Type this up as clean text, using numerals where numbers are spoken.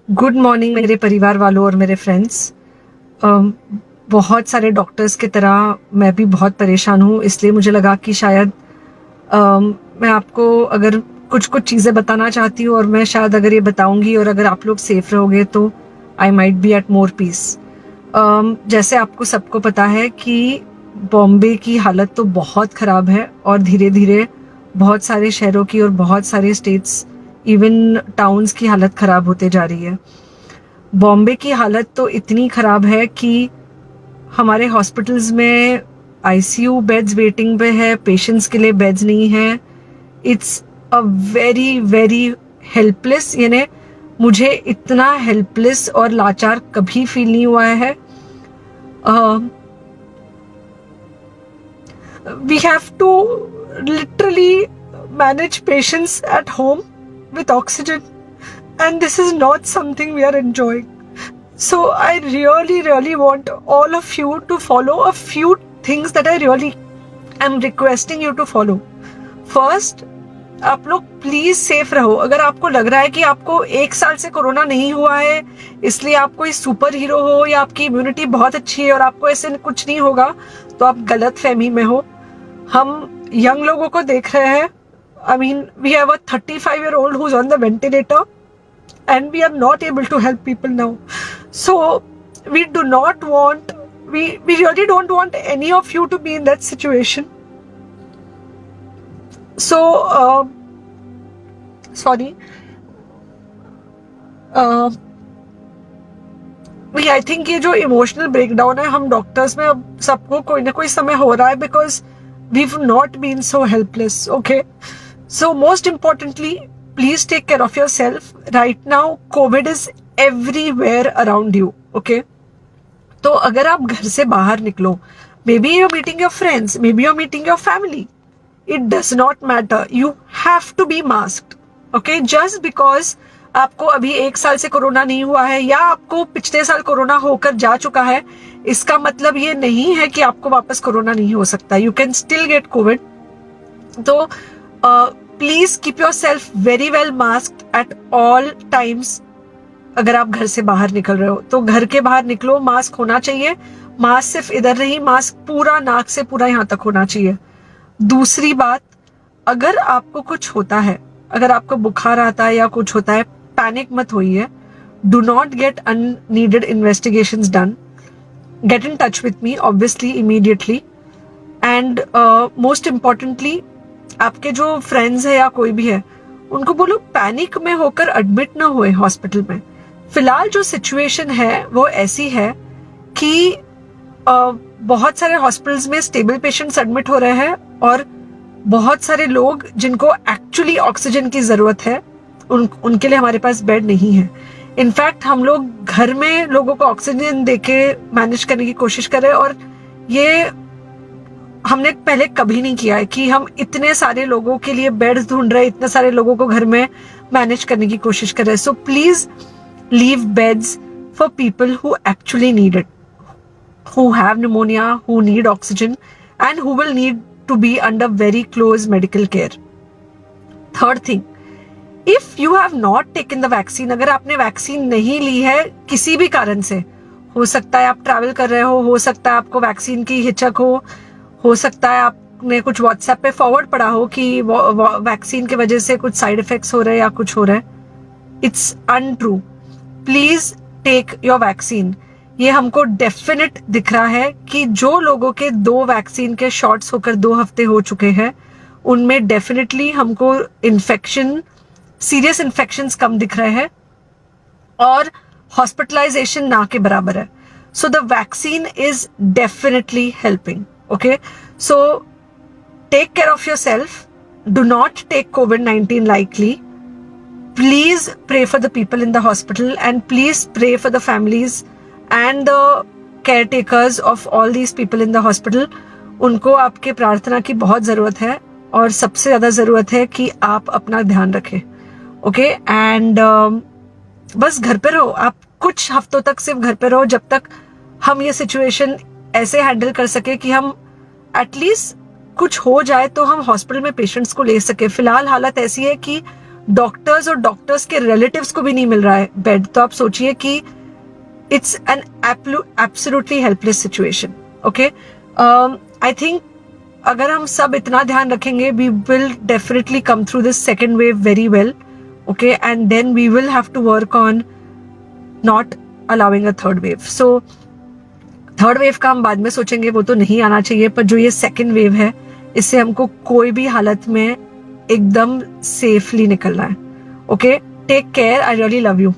Good morning मेरे परिवार वालों और मेरे फ्रेंड्स। बहुत सारे डॉक्टर्स की तरह मैं भी बहुत परेशान हूँ, इसलिए मुझे लगा कि शायद मैं आपको अगर कुछ कुछ चीज़ें बताना चाहती हूँ और मैं शायद अगर ये बताऊंगी और अगर आप लोग सेफ रहोगे तो I might be at more peace. जैसे आपको सबको पता है कि बॉम्बे की हालत तो बहुत ख़राब है और धीरे धीरे बहुत सारे शहरों की और बहुत सारे स्टेट्स इवन टाउन्स की हालत ख़राब होते जा रही है। बॉम्बे की हालत तो इतनी ख़राब है कि हमारे हॉस्पिटल्स में आईसीयू बेड्स वेटिंग पे है, पेशेंट्स के लिए बेड्स नहीं है। It's a very very helpless, यानी मुझे इतना हेल्पलेस और लाचार कभी फील नहीं हुआ है। We have to literally manage patients at home with oxygen, and this is not something we are enjoying. So I really want all of you to follow a few things that I really am requesting you to follow. First, आप लोग please safe रहो। अगर आपको लग रहा है कि आपको 1 साल से कोरोना नहीं हुआ है इसलिए आप कोई सुपर हीरो हो या आपकी इम्यूनिटी बहुत अच्छी है और आपको ऐसे कुछ नहीं होगा, तो आप गलत फहमी में हो। हम यंग लोगों को देख रहे हैं। I mean we have a 35-year-old who's on the ventilator and we are not able to help people now. So we do not want, we really don't want any of you to be in that situation. So sorry, I think ये जो emotional breakdown है हम doctors में अब सबको कोई ना कोई समय हो रहा है, because we've not been so helpless. Okay, so most importantly please take care of yourself. Right now COVID is everywhere around you. Okay, तो अगर आप घर से बाहर निकलो, maybe your meeting your friends, maybe your meeting your family, it does not matter, you have to be masked. Okay, just because आपको अभी 1 साल से कोरोना नहीं हुआ है या आपको पिछले साल कोरोना होकर जा चुका है, इसका मतलब ये नहीं है कि आपको वापस कोरोना नहीं हो सकता। You can still get covid. तो please keep yourself very well masked at all times. अगर आप घर से बाहर निकल रहे हो तो घर के बाहर निकलो, मास्क होना चाहिए। मास्क सिर्फ इधर नहीं, मास्क पूरा नाक से पूरा यहाँ तक होना चाहिए। दूसरी बात, अगर आपको कुछ होता है, अगर आपको बुखार आता है या कुछ होता है, पैनिक मत होइए। Do not get unneeded investigations done. Get in touch with me obviously immediately. And most importantly आपके जो फ्रेंड्स है या कोई भी है उनको बोलो पैनिक में होकर एडमिट ना हुए हॉस्पिटल में। फिलहाल जो सिचुएशन है वो ऐसी है कि बहुत सारे हॉस्पिटल्स में स्टेबल पेशेंट्स एडमिट हो रहे हैं और बहुत सारे लोग जिनको एक्चुअली ऑक्सीजन की जरूरत है उनके लिए हमारे पास बेड नहीं है। इनफैक्ट हम लोग घर में लोगों को ऑक्सीजन देके मैनेज करने की कोशिश कर रहे हैं, और ये हमने पहले कभी नहीं किया है कि हम इतने सारे लोगों के लिए बेड्स ढूंढ रहे हैं, इतने सारे लोगों को घर में मैनेज करने की कोशिश कर रहे हैं। So please leave beds for people who actually need it, who have pneumonia, who need oxygen, and who will need to be under very close medical care. Third thing, if you have not taken the vaccine, अगर आपने vaccine नहीं ली है किसी भी कारण से, हो सकता है आप ट्रैवल कर रहे हो सकता है आपको वैक्सीन की हिचक हो सकता है आपने कुछ व्हाट्सएप पे फॉरवर्ड पढ़ा हो कि वैक्सीन की वजह से कुछ साइड इफेक्ट्स हो रहे हैं या कुछ हो रहा है। It's untrue. Please take your vaccine. ये हमको डेफिनेट दिख रहा है कि जो लोगों के 2 वैक्सीन के शॉट्स होकर 2 हफ्ते हो चुके हैं उनमें डेफिनेटली हमको इन्फेक्शन, सीरियस इन्फेक्शंस कम दिख रहे हैं और हॉस्पिटलाइजेशन ना के बराबर है। So the vaccine is definitely helping. Okay, so take care of yourself. Do not take COVID-19 lightly. Please pray for the people in the hospital and please pray for the families and the caretakers of all these people in the hospital. उनको आपके प्रार्थना की बहुत जरूरत है और सबसे ज्यादा जरूरत है कि आप अपना ध्यान रखें। ओके, एंड बस घर पे रहो। आप कुछ हफ्तों तक सिर्फ घर पे रहो जब तक हम ये सिचुएशन ऐसे हैंडल कर सके कि हम एटलीस्ट कुछ हो जाए तो हम हॉस्पिटल में पेशेंट्स को ले सके। फिलहाल हालत ऐसी है कि डॉक्टर्स और डॉक्टर्स के रिलेटिव्स को भी नहीं मिल रहा है बेड, तो आप सोचिए कि it's an absolutely helpless situation. Okay, I think अगर हम सब इतना ध्यान रखेंगे, we will definitely come through this second wave very well. Okay, and then we will have to work on not allowing a third wave. So third wave का हम बाद में सोचेंगे, वो तो नहीं आना चाहिए, पर जो ये सेकेंड वेव है, इससे हमको कोई भी हालत में एकदम सेफली निकलना है. Okay, take care, I really love you.